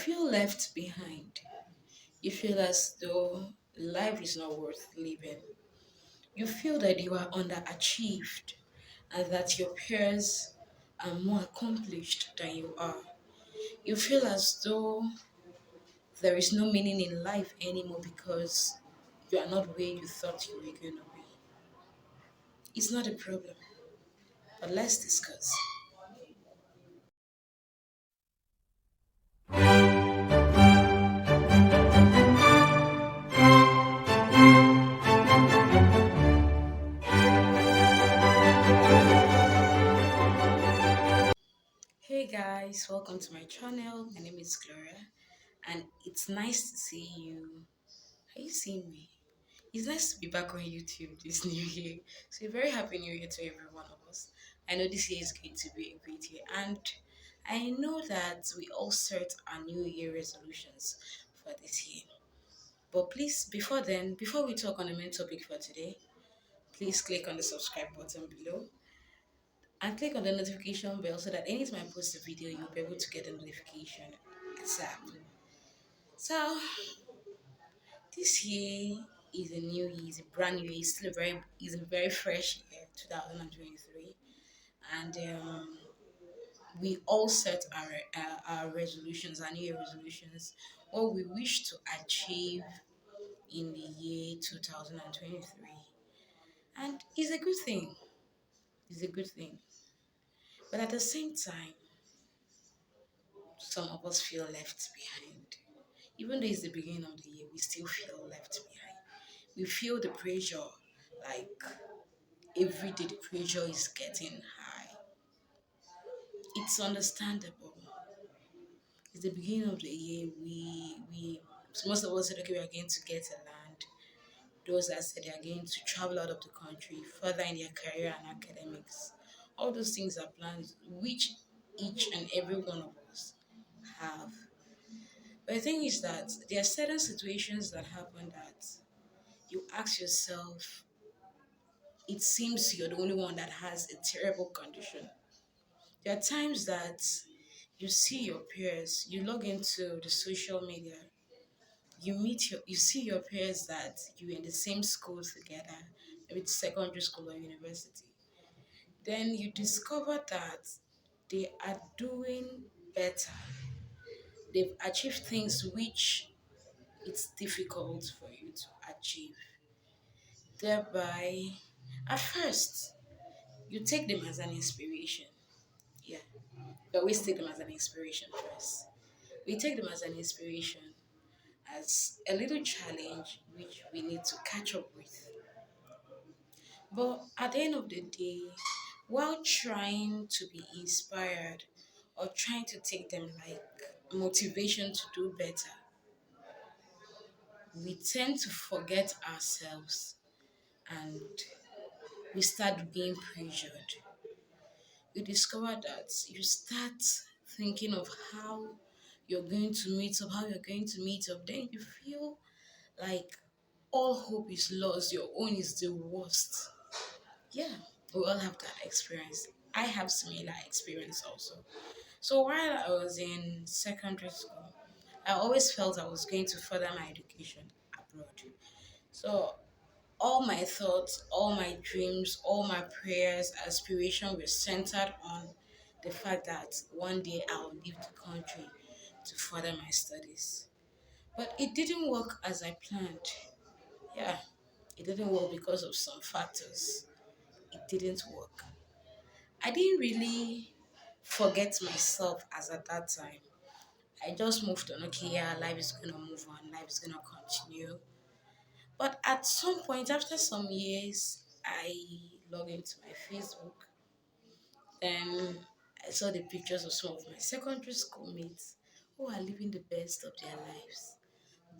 feel left behind. You feel as though life is not worth living. You feel that you are underachieved and that your peers are more accomplished than you are. You feel as though there is no meaning in life anymore because you are not where you thought you were going to be. It's not a problem, but let's discuss. Hey guys, welcome to my channel. My name is Gloria, and it's nice to see you. Are you seeing me? It's nice to be back on YouTube this new year. So, a very happy new year to every one of us. I know this year is going to be a great year, and I know that we all set our new year resolutions for this year. But please, before then, before we talk on the main topic for today, please click on the subscribe button below and click on the notification bell so that anytime I post a video, you'll be able to get a notification ASAP. So, this year is a new year, it's a brand new year, it's a very fresh year, 2023, and we all set our resolutions, our new year resolutions, what we wish to achieve in the year 2023, and it's a good thing. It's a good thing, but at the same time, some of us feel left behind. Even though it's the beginning of the year, we still feel left behind. We feel the pressure, like every day the pressure is getting high. It's understandable. It's the beginning of the year. So most of us said, okay, we are going to get a land. Those that said they are going to travel out of the country, further in their career and academics. All those things are plans which each and every one of us have. But the thing is that there are certain situations that happen that you ask yourself, it seems you're the only one that has a terrible condition. There are times that you see your peers, you log into the social media, you see your peers that you're in the same school together, maybe it's secondary school or university. Then you discover that they are doing better. They've achieved things which it's difficult for you to achieve. Thereby, at first, you take them as an inspiration. Yeah, we always take them as an inspiration first. We take them as an inspiration, as a little challenge which we need to catch up with. But at the end of the day, while trying to be inspired or trying to take them like motivation to do better, we tend to forget ourselves and we start being pressured. You discover that you start thinking of how you're going to meet up, how you're going to meet up. Then you feel like all hope is lost, your own is the worst. Yeah, we all have that experience. I have similar experience also. So while I was in secondary school, I always felt I was going to further my education abroad. So all my thoughts, all my dreams, all my prayers, aspiration were centered on the fact that one day I'll leave the country to further my studies. But it didn't work as I planned. Yeah, it didn't work because of some factors. It didn't work. I didn't really forget myself as at that time. I just moved on. Okay, yeah, life is gonna move on, life is gonna continue. But at some point, after some years, I logged into my Facebook. Then I saw the pictures of some of my secondary schoolmates who are living the best of their lives.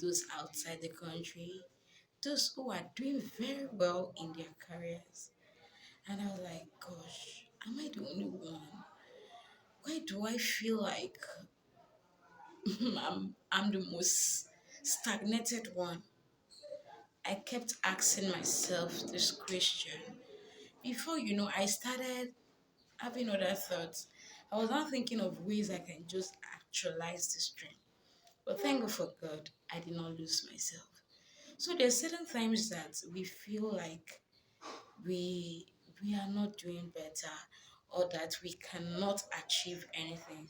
Those outside the country, those who are doing very well in their careers. And I was like, gosh, am I the only one? Why do I feel like I'm the most stagnated one? I kept asking myself this question. Before you know, I started having other thoughts. I was now thinking of ways I can just actualize this dream. But thank God for God, I did not lose myself. So there's certain times that we feel like we we are not doing better or that we cannot achieve anything.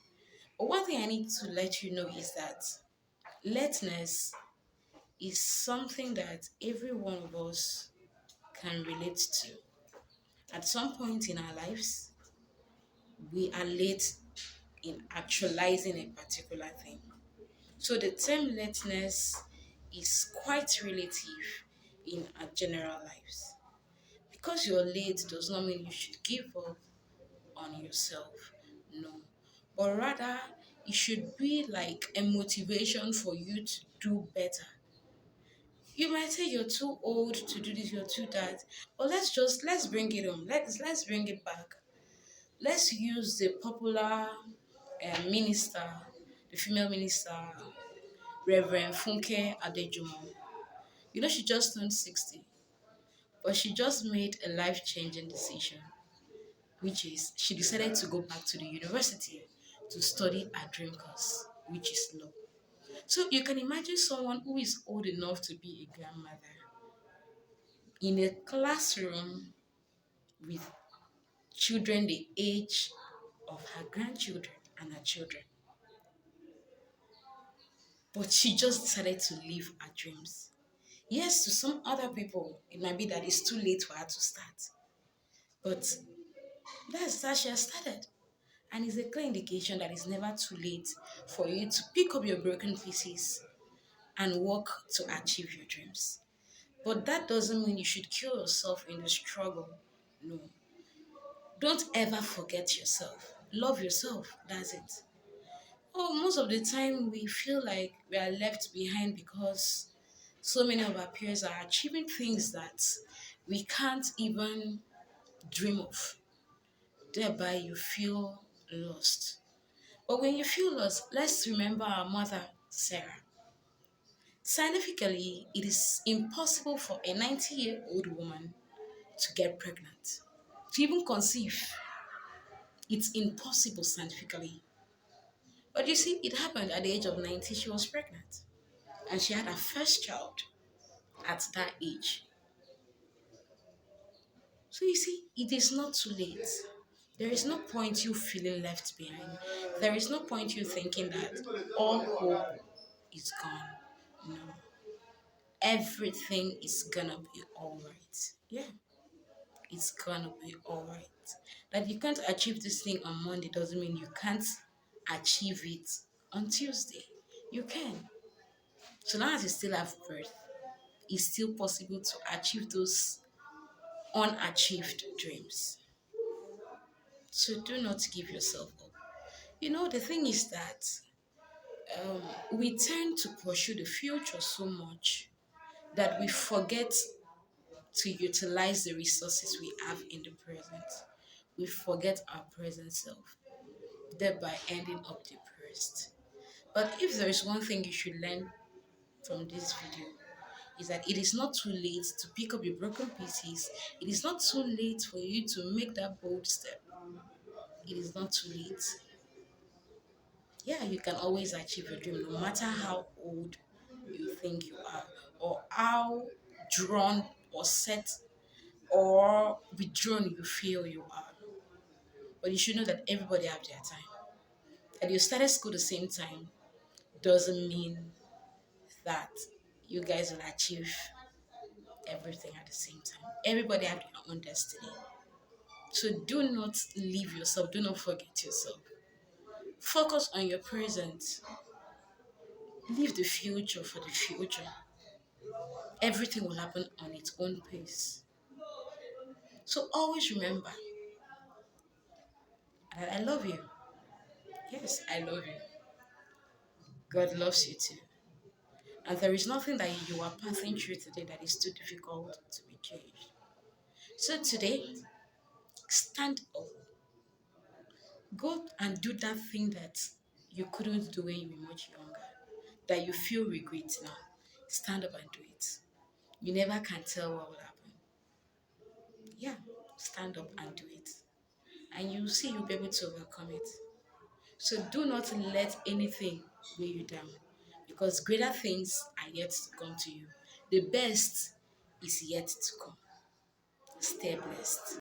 But one thing I need to let you know is that lateness is something that every one of us can relate to. At some point in our lives, we are late in actualizing a particular thing. So the term lateness is quite relative in our general lives. Because you're late does not mean you should give up on yourself. No. But rather, it should be like a motivation for you to do better. You might say you're too old to do this, you're too that. But let's bring it on. Let's bring it back. Let's use the popular minister, the female minister, Reverend Funke Adejumo. You know, she just turned 60, but she just made a life changing decision, which is she decided to go back to the university to study her dream course, which is law. So you can imagine someone who is old enough to be a grandmother in a classroom with children the age of her grandchildren and her children. But she just decided to live her dreams. Yes, to some other people, it might be that it's too late for her to start. But that's how she has started. And it's a clear indication that it's never too late for you to pick up your broken pieces and work to achieve your dreams. But that doesn't mean you should kill yourself in the struggle. No. Don't ever forget yourself. Love yourself. That's it. Oh, most of the time we feel like we are left behind because so many of our peers are achieving things that we can't even dream of. Thereby, you feel lost. But when you feel lost, let's remember our mother, Sarah. Scientifically, it is impossible for a 90-year-old woman to get pregnant. To even conceive, it's impossible scientifically. But you see, it happened at the age of 90, she was pregnant. And she had her first child at that age. So you see, it is not too late. There is no point you feeling left behind. There is no point you thinking that all hope is gone. No. Everything is gonna be alright. Yeah, it's gonna be alright. That you can't achieve this thing on Monday doesn't mean you can't achieve it on Tuesday. You can. So long as you still have breath, it's still possible to achieve those unachieved dreams. So do not give yourself up. You know, the thing is that we tend to pursue the future so much that we forget to utilize the resources we have in the present. We forget our present self, thereby ending up depressed. But if there is one thing you should learn from this video, is that it is not too late to pick up your broken pieces. It is not too late for you to make that bold step. It is not too late. Yeah, you can always achieve your dream no matter how old you think you are or how drawn or set or withdrawn you feel you are. But you should know that everybody have their time. That you started school the same time doesn't mean that you guys will achieve everything at the same time. Everybody have their own destiny. So do not leave yourself. Do not forget yourself. Focus on your present. Leave the future for the future. Everything will happen on its own pace. So always remember that I love you. Yes, I love you. God loves you too. And there is nothing that you are passing through today that is too difficult to be changed. So today, stand up. Go and do that thing that you couldn't do when you were much younger, that you feel regret now. Stand up and do it. You never can tell what will happen. Yeah, stand up and do it. And you see you'll be able to overcome it. So do not let anything weigh you down because greater things are yet to come to you. The best is yet to come. Stay blessed.